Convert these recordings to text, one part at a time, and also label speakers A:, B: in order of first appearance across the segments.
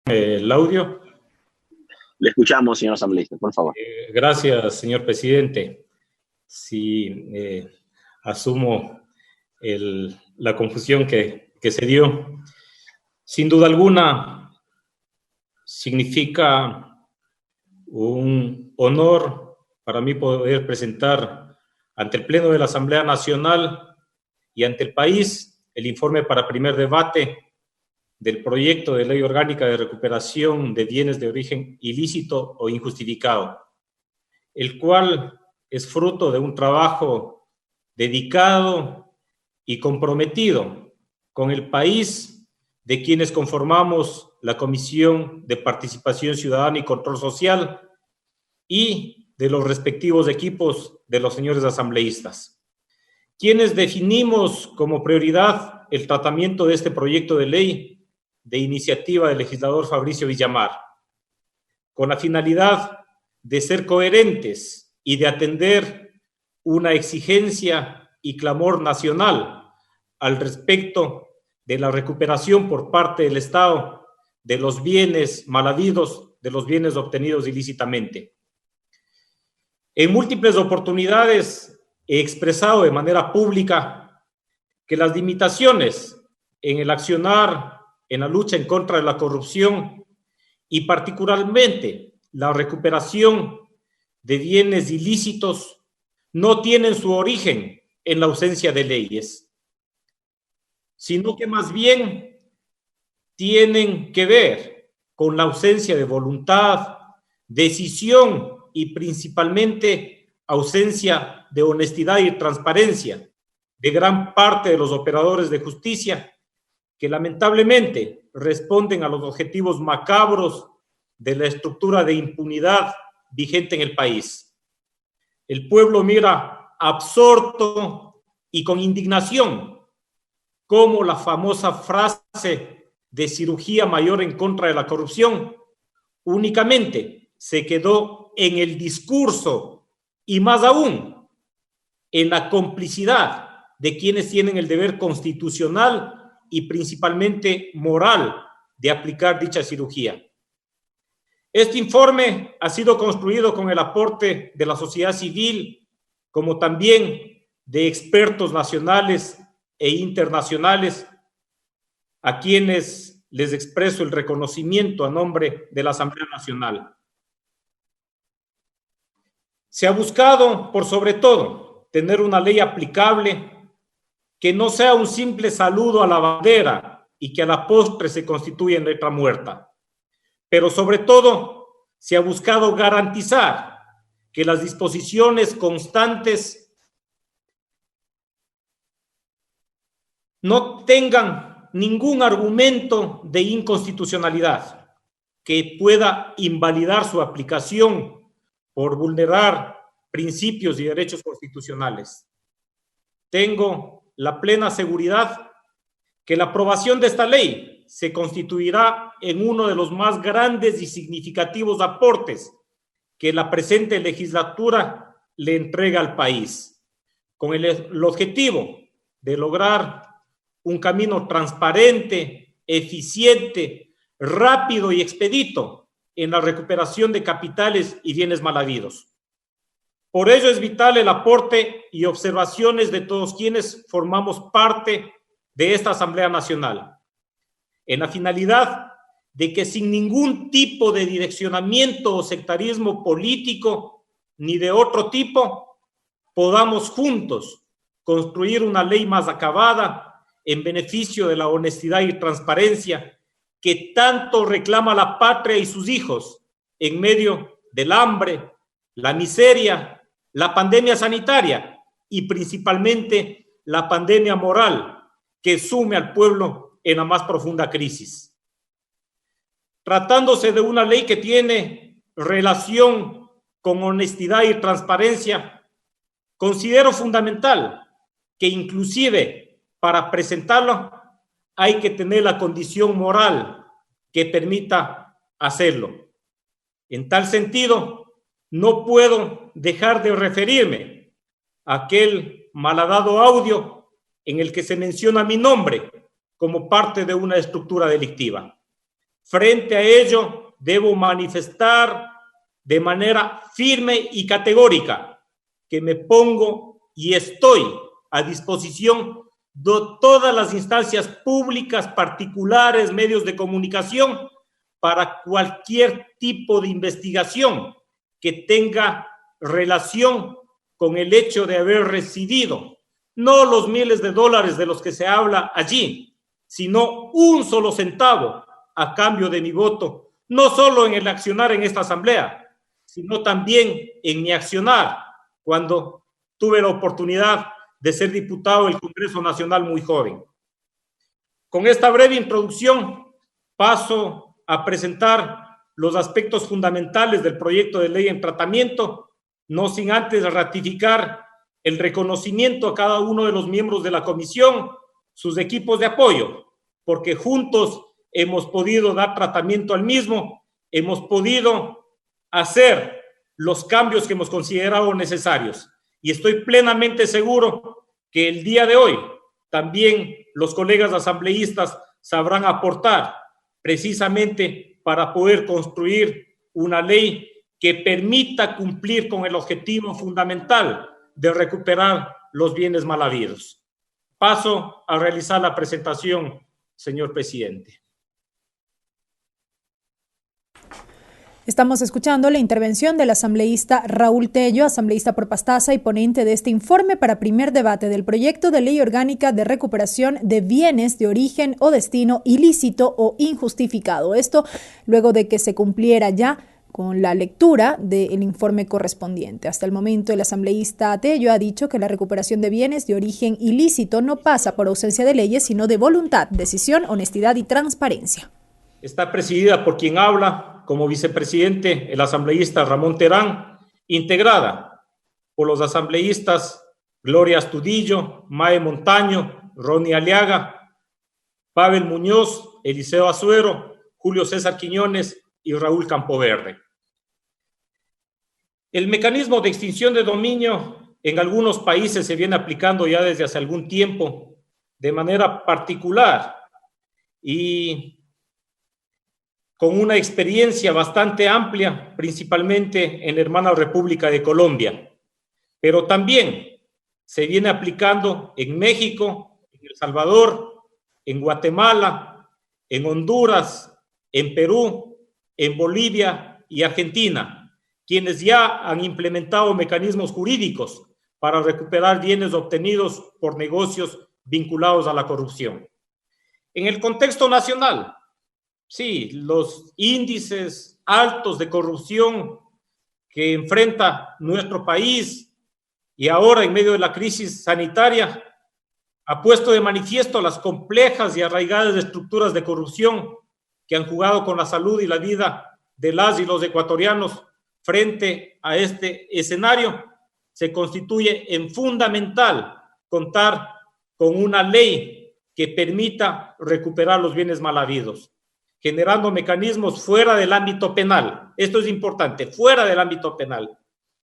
A: El audio.
B: Le escuchamos, señor asambleísta, por favor.
A: Gracias, señor presidente. Sí, asumo la confusión que se dio. Sin duda alguna, significa un honor para mí poder presentar ante el Pleno de la Asamblea Nacional y ante el país el informe para primer debate del proyecto de ley orgánica de recuperación de bienes de origen ilícito o injustificado, el cual es fruto de un trabajo dedicado y comprometido con el país de quienes conformamos la Comisión de Participación Ciudadana y Control Social y de los respectivos equipos de los señores asambleístas, quienes definimos como prioridad el tratamiento de este proyecto de ley de iniciativa del legislador Fabricio Villamar, con la finalidad de ser coherentes y de atender una exigencia y clamor nacional al respecto de la recuperación por parte del Estado de los bienes mal habidos, de los bienes obtenidos ilícitamente. En múltiples oportunidades he expresado de manera pública que las limitaciones en el accionar en la lucha en contra de la corrupción y particularmente la recuperación de bienes ilícitos no tienen su origen en la ausencia de leyes, sino que más bien tienen que ver con la ausencia de voluntad, decisión y principalmente ausencia de honestidad y transparencia de gran parte de los operadores de justicia que lamentablemente responden a los objetivos macabros de la estructura de impunidad vigente en el país. El pueblo mira absorto y con indignación cómo la famosa frase de cirugía mayor en contra de la corrupción únicamente se quedó en el discurso y más aún en la complicidad de quienes tienen el deber constitucional y principalmente moral de aplicar dicha cirugía. Este informe ha sido construido con el aporte de la sociedad civil, como también de expertos nacionales e internacionales, a quienes les expreso el reconocimiento a nombre de la Asamblea Nacional. Se ha buscado, por sobre todo, tener una ley aplicable que no sea un simple saludo a la bandera y que a la postre se constituya en letra muerta. Pero sobre todo, se ha buscado garantizar que las disposiciones constantes no tengan ningún argumento de inconstitucionalidad que pueda invalidar su aplicación por vulnerar principios y derechos constitucionales. Tengo la plena seguridad que la aprobación de esta ley se constituirá en uno de los más grandes y significativos aportes que la presente legislatura le entrega al país, con el objetivo de lograr un camino transparente, eficiente, rápido y expedito en la recuperación de capitales y bienes mal habidos. Por ello es vital el aporte y observaciones de todos quienes formamos parte de esta Asamblea Nacional, en la finalidad de que sin ningún tipo de direccionamiento o sectarismo político ni de otro tipo, podamos juntos construir una ley más acabada en beneficio de la honestidad y transparencia que tanto reclama la patria y sus hijos en medio del hambre, la miseria, la pandemia sanitaria y principalmente la pandemia moral que sume al pueblo en la más profunda crisis. Tratándose de una ley que tiene relación con honestidad y transparencia, considero fundamental que inclusive para presentarlo hay que tener la condición moral que permita hacerlo. En tal sentido, no puedo dejar de referirme a aquel malhadado audio en el que se menciona mi nombre como parte de una estructura delictiva. Frente a ello, debo manifestar de manera firme y categórica que me pongo y estoy a disposición de todas las instancias públicas, particulares, medios de comunicación, para cualquier tipo de investigación que tenga relación con el hecho de haber recibido no los miles de dólares de los que se habla allí, sino un solo centavo a cambio de mi voto, no solo en el accionar en esta asamblea, sino también en mi accionar cuando tuve la oportunidad de ser diputado del Congreso Nacional muy joven. Con esta breve introducción paso a presentar los aspectos fundamentales del proyecto de ley en tratamiento, no sin antes ratificar el reconocimiento a cada uno de los miembros de la comisión, sus equipos de apoyo, porque juntos hemos podido dar tratamiento al mismo, hemos podido hacer los cambios que hemos considerado necesarios. Y estoy plenamente seguro que el día de hoy también los colegas asambleístas sabrán aportar precisamente para poder construir una ley que permita cumplir con el objetivo fundamental de recuperar los bienes mal habidos. Paso a realizar la presentación, señor presidente.
C: Estamos escuchando la intervención del asambleísta Raúl Tello, asambleísta por Pastaza y ponente de este informe para primer debate del proyecto de ley orgánica de recuperación de bienes de origen o destino ilícito o injustificado. Esto luego de que se cumpliera ya con la lectura del informe correspondiente. Hasta el momento, el asambleísta Tello ha dicho que la recuperación de bienes de origen ilícito no pasa por ausencia de leyes, sino de voluntad, decisión, honestidad y transparencia.
A: Está presidida por quien habla como vicepresidente, el asambleísta Ramón Terán, integrada por los asambleístas Gloria Astudillo, Mae Montaño, Ronnie Aliaga, Pavel Muñoz, Eliseo Azuero, Julio César Quiñones y Raúl Campoverde. El mecanismo de extinción de dominio en algunos países se viene aplicando ya desde hace algún tiempo de manera particular y con una experiencia bastante amplia, principalmente en la hermana República de Colombia, pero también se viene aplicando en México, en El Salvador, en Guatemala, en Honduras, en Perú, en Bolivia y Argentina, quienes ya han implementado mecanismos jurídicos para recuperar bienes obtenidos por negocios vinculados a la corrupción. En el contexto nacional, sí, los índices altos de corrupción que enfrenta nuestro país y ahora en medio de la crisis sanitaria ha puesto de manifiesto las complejas y arraigadas estructuras de corrupción que han jugado con la salud y la vida de las y los ecuatorianos. Frente a este escenario, se constituye en fundamental contar con una ley que permita recuperar los bienes mal habidos, generando mecanismos fuera del ámbito penal. Esto es importante, fuera del ámbito penal,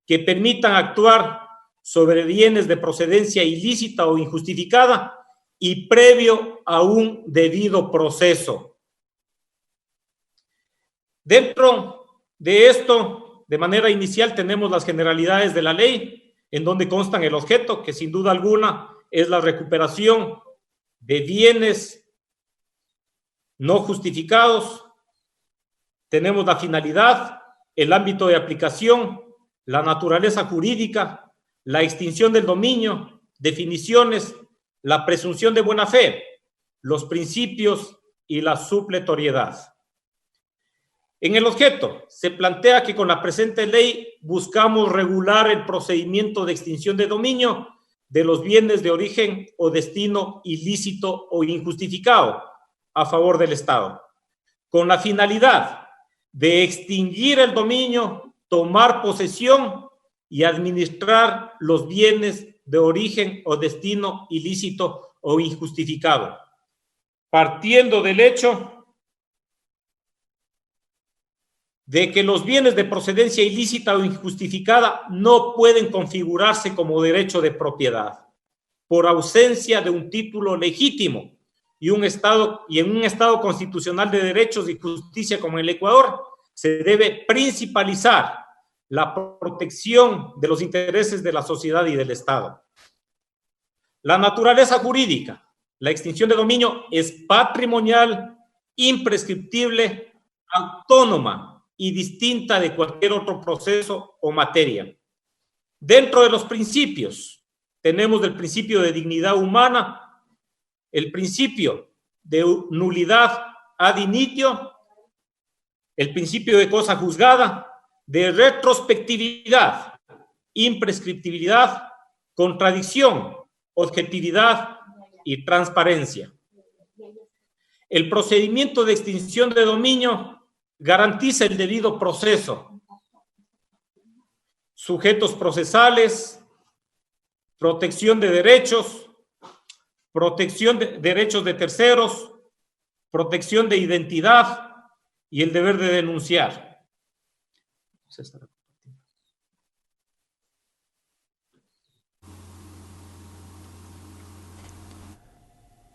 A: que permitan actuar sobre bienes de procedencia ilícita o injustificada y previo a un debido proceso. Dentro de esto, de manera inicial, tenemos las generalidades de la ley, en donde constan el objeto, que sin duda alguna es la recuperación de bienes no justificados. Tenemos la finalidad, el ámbito de aplicación, la naturaleza jurídica, la extinción del dominio, definiciones, la presunción de buena fe, los principios y la supletoriedad. En el objeto, se plantea que con la presente ley buscamos regular el procedimiento de extinción de dominio de los bienes de origen o destino ilícito o injustificado a favor del Estado, con la finalidad de extinguir el dominio, tomar posesión y administrar los bienes de origen o destino ilícito o injustificado, partiendo del hecho de que los bienes de procedencia ilícita o injustificada no pueden configurarse como derecho de propiedad por ausencia de un título legítimo, y en un Estado constitucional de derechos y justicia como en el Ecuador, se debe principalizar la protección de los intereses de la sociedad y del Estado. La naturaleza jurídica, la extinción de dominio es patrimonial, imprescriptible, autónoma y distinta de cualquier otro proceso o materia. Dentro de los principios, tenemos el principio de dignidad humana, el principio de nulidad ad initio, el principio de cosa juzgada, de retrospectividad, imprescriptibilidad, contradicción, objetividad y transparencia. El procedimiento de extinción de dominio garantiza el debido proceso, sujetos procesales, protección de derechos, protección de derechos de terceros, protección de identidad y el deber de denunciar.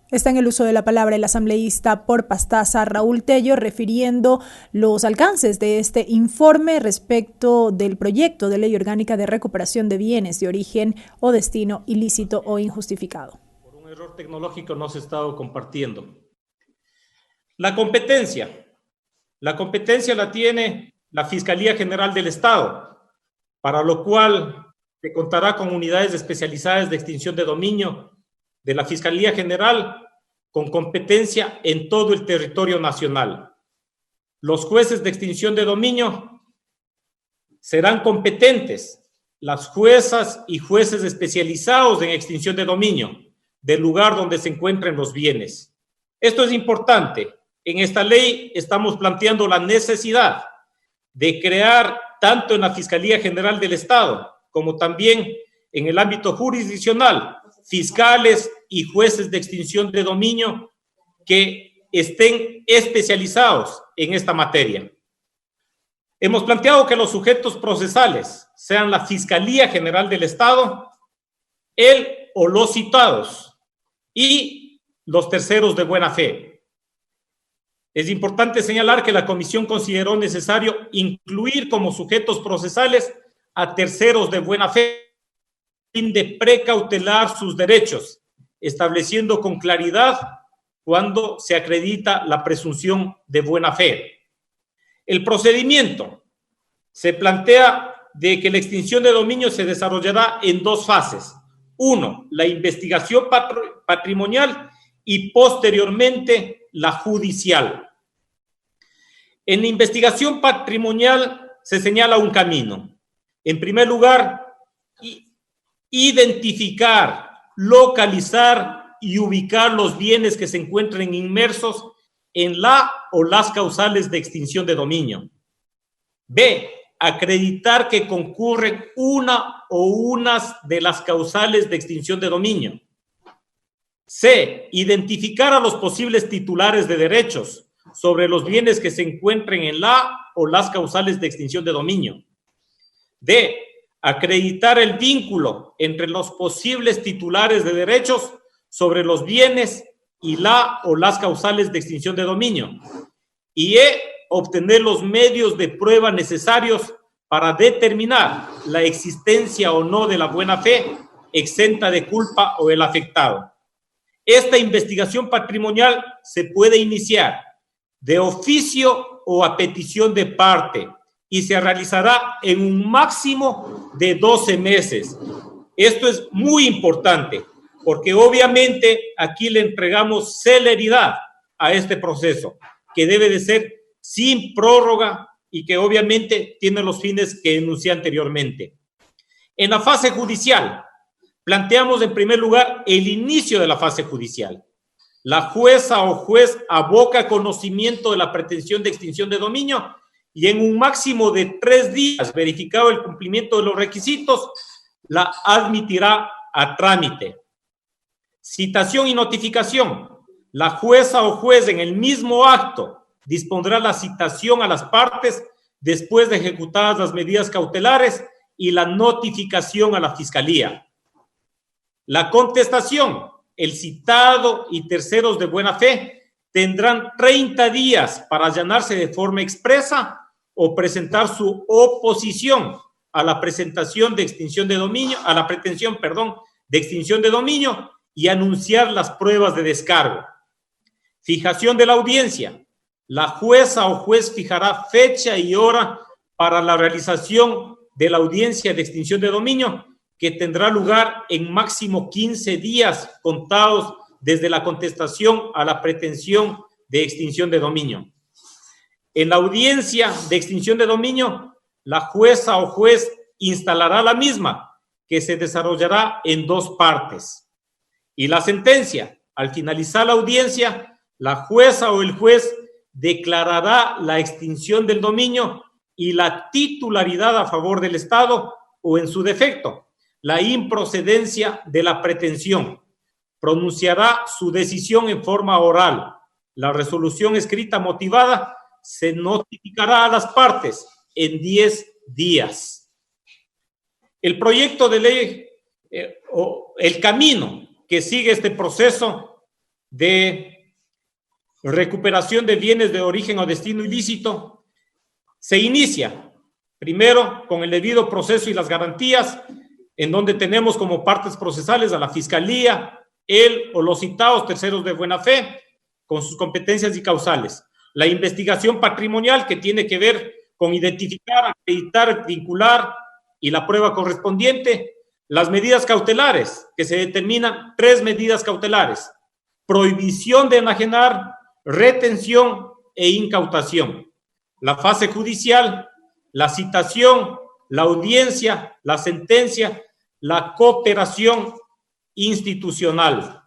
C: Está en el uso de la palabra el asambleísta por Pastaza, Raúl Tello, refiriendo los alcances de este informe respecto del proyecto de ley orgánica de recuperación de bienes de origen o destino ilícito o injustificado.
A: Por un error tecnológico no se ha estado compartiendo. La competencia la tiene la Fiscalía General del Estado, para lo cual se contará con unidades especializadas de extinción de dominio de la Fiscalía General con competencia en todo el territorio nacional. Los jueces de extinción de dominio serán competentes, las juezas y jueces especializados en extinción de dominio del lugar donde se encuentren los bienes. Esto es importante. En esta ley estamos planteando la necesidad de crear, tanto en la Fiscalía General del Estado como también en el ámbito jurisdiccional, fiscales y jueces de extinción de dominio que estén especializados en esta materia. Hemos planteado que los sujetos procesales sean la Fiscalía General del Estado, el o los citados y los terceros de buena fe. Es importante señalar que la comisión consideró necesario incluir como sujetos procesales a terceros de buena fe de precautelar sus derechos, estableciendo con claridad cuando se acredita la presunción de buena fe. El procedimiento se plantea de que la extinción de dominio se desarrollará en dos fases. Uno, la investigación patrimonial y posteriormente la judicial. En la investigación patrimonial se señala un camino. En primer lugar, identificar, localizar y ubicar los bienes que se encuentren inmersos en la o las causales de extinción de dominio. B, acreditar que concurren una o unas de las causales de extinción de dominio. C, identificar a los posibles titulares de derechos sobre los bienes que se encuentren en la o las causales de extinción de dominio. D, acreditar el vínculo entre los posibles titulares de derechos sobre los bienes y la o las causales de extinción de dominio. Y E, obtener los medios de prueba necesarios para determinar la existencia o no de la buena fe exenta de culpa o el afectado. Esta investigación patrimonial se puede iniciar de oficio o a petición de parte y se realizará en un máximo de 12 meses. Esto es muy importante porque obviamente aquí le entregamos celeridad a este proceso que debe de ser sin prórroga y que obviamente tiene los fines que enuncié anteriormente. En la fase judicial, planteamos en primer lugar el inicio de la fase judicial. La jueza o juez aboca conocimiento de la pretensión de extinción de dominio y en un máximo de 3 días, verificado el cumplimiento de los requisitos, la admitirá a trámite. Citación y notificación. La jueza o juez en el mismo acto dispondrá la citación a las partes después de ejecutadas las medidas cautelares y la notificación a la Fiscalía. La contestación. el citado y terceros de buena fe tendrán 30 días para allanarse de forma expresa o presentar su oposición a la presentación de extinción de dominio, a la pretensión, perdón, de extinción de dominio y anunciar las pruebas de descargo. Fijación de la audiencia. La jueza o juez fijará fecha y hora para la realización de la audiencia de extinción de dominio, que tendrá lugar en máximo 15 días contados desde la contestación a la pretensión de extinción de dominio. En la audiencia de extinción de dominio, la jueza o juez instalará la misma, que se desarrollará en 2 partes. Y la sentencia, al finalizar la audiencia, la jueza o el juez declarará la extinción del dominio y la titularidad a favor del Estado o, en su defecto, la improcedencia de la pretensión. Pronunciará su decisión en forma oral. La resolución escrita motivada se notificará a las partes en 10 días. El proyecto de ley, o el camino que sigue este proceso de recuperación de bienes de origen o destino ilícito, se inicia primero con el debido proceso y las garantías, en donde tenemos como partes procesales a la Fiscalía, él o los citados terceros de buena fe, con sus competencias y causales. La investigación patrimonial, que tiene que ver con identificar, acreditar, vincular y la prueba correspondiente. Las medidas cautelares, que se determinan 3 medidas cautelares: prohibición de enajenar, retención e incautación. La fase judicial, la citación, la audiencia, la sentencia, la cooperación institucional.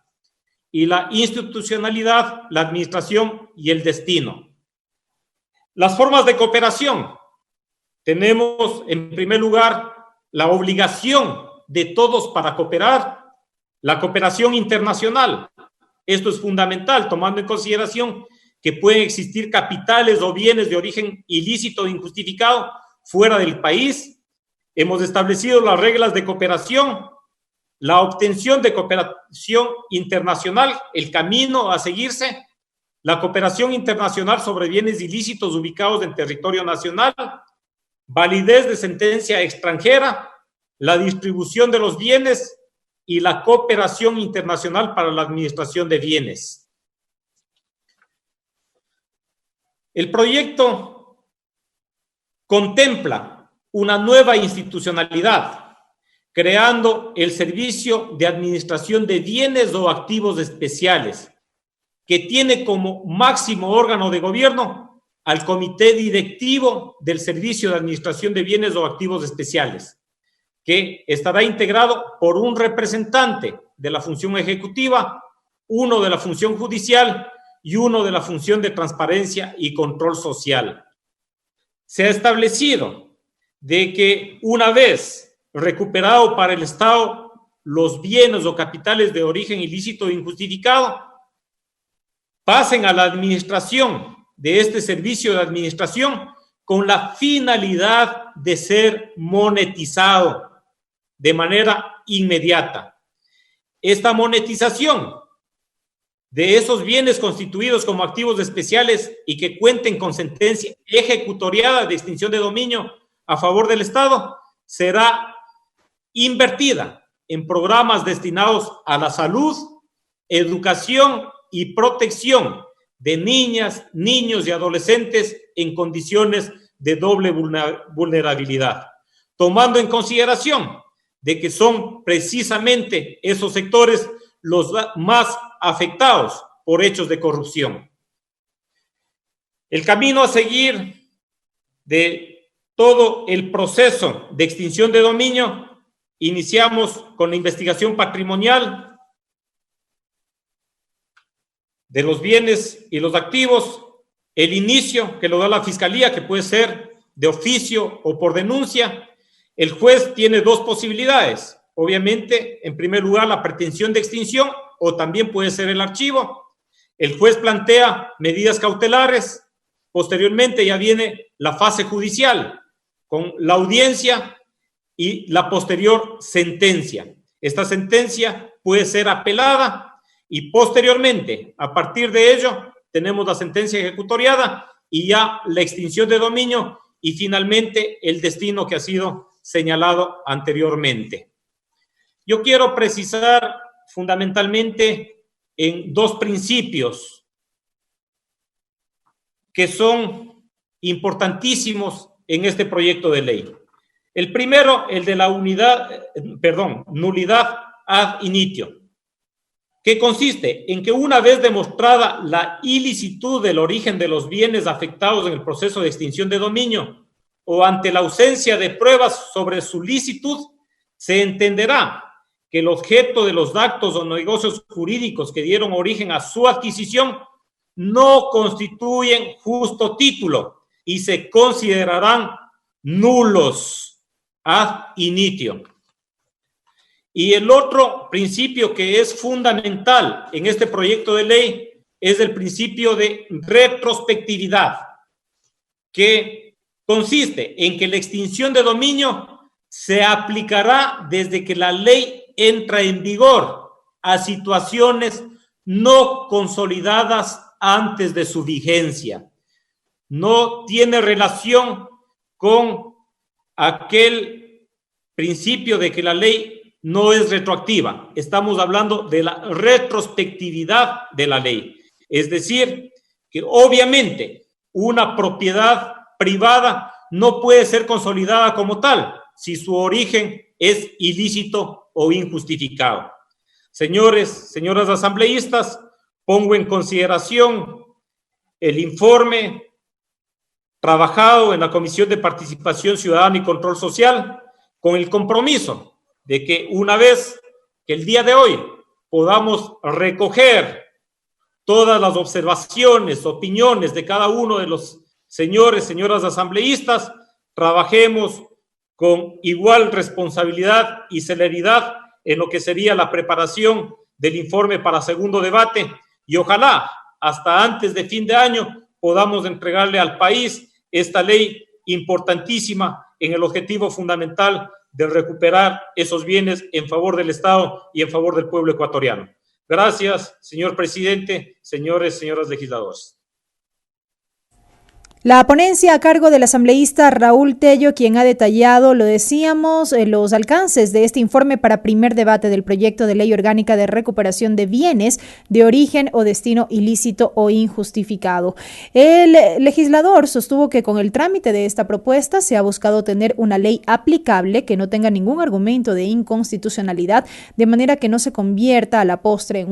A: Y la institucionalidad, la administración y el destino. Las formas de cooperación. Tenemos, en primer lugar, la obligación de todos para cooperar, la cooperación internacional. Esto es fundamental, tomando en consideración que pueden existir capitales o bienes de origen ilícito e injustificado fuera del país. Hemos establecido las reglas de cooperación, la obtención de cooperación internacional, el camino a seguirse, la cooperación internacional sobre bienes ilícitos ubicados en territorio nacional, validez de sentencia extranjera, la distribución de los bienes y la cooperación internacional para la administración de bienes. El proyecto contempla una nueva institucionalidad, creando el Servicio de Administración de Bienes o Activos Especiales, que tiene como máximo órgano de gobierno al Comité Directivo del Servicio de Administración de Bienes o Activos Especiales, que estará integrado por un representante de la función ejecutiva, uno de la función judicial y uno de la función de transparencia y control social. Se ha establecido de que una vez recuperado para el Estado los bienes o capitales de origen ilícito e injustificado, pasen a la administración de este servicio de administración con la finalidad de ser monetizado de manera inmediata. Esta monetización de esos bienes constituidos como activos especiales y que cuenten con sentencia ejecutoriada de extinción de dominio a favor del Estado será invertida en programas destinados a la salud, educación y protección de niñas, niños y adolescentes en condiciones de doble vulnerabilidad, tomando en consideración de que son precisamente esos sectores los más afectados por hechos de corrupción. El camino a seguir de todo el proceso de extinción de dominio, iniciamos con la investigación patrimonial de los bienes y los activos, el inicio que lo da la Fiscalía, que puede ser de oficio o por denuncia. El juez tiene 2 posibilidades. Obviamente, en primer lugar, la pretensión de extinción, o también puede ser el archivo. El juez plantea medidas cautelares. Posteriormente ya viene la fase judicial, con la audiencia y la posterior sentencia. Esta sentencia puede ser apelada y posteriormente, a partir de ello, tenemos la sentencia ejecutoriada y ya la extinción de dominio y finalmente el destino que ha sido señalado anteriormente. Yo quiero precisar fundamentalmente en dos principios que son importantísimos en este proyecto de ley. El primero, el de la nulidad ad initio, que consiste en que una vez demostrada la ilicitud del origen de los bienes afectados en el proceso de extinción de dominio o ante la ausencia de pruebas sobre su licitud, se entenderá que el objeto de los actos o negocios jurídicos que dieron origen a su adquisición no constituyen justo título y se considerarán nulos ad initio. Y el otro principio que es fundamental en este proyecto de ley es el principio de retrospectividad, que consiste en que la extinción de dominio se aplicará desde que la ley entra en vigor a situaciones no consolidadas antes de su vigencia. No tiene relación con aquel principio de que la ley no es retroactiva. Estamos hablando de la retrospectividad de la ley. Es decir, que obviamente una propiedad privada no puede ser consolidada como tal si su origen es ilícito o injustificado. Señores, señoras asambleístas, pongo en consideración el informe trabajado en la Comisión de Participación Ciudadana y Control Social con el compromiso de que una vez que el día de hoy podamos recoger todas las observaciones, opiniones de cada uno de los señores, señoras asambleístas, trabajemos con igual responsabilidad y celeridad en lo que sería la preparación del informe para segundo debate y ojalá hasta antes de fin de año podamos entregarle al país esta ley importantísima en el objetivo fundamental de recuperar esos bienes en favor del Estado y en favor del pueblo ecuatoriano. Gracias, señor presidente, señores, señoras legisladores.
C: La ponencia a cargo del asambleísta Raúl Tello, quien ha detallado, lo decíamos, los alcances de este informe para primer debate del proyecto de ley orgánica de recuperación de bienes de origen o destino ilícito o injustificado. El legislador sostuvo que con el trámite de esta propuesta se ha buscado tener una ley aplicable que no tenga ningún argumento de inconstitucionalidad, de manera que no se convierta a la postre en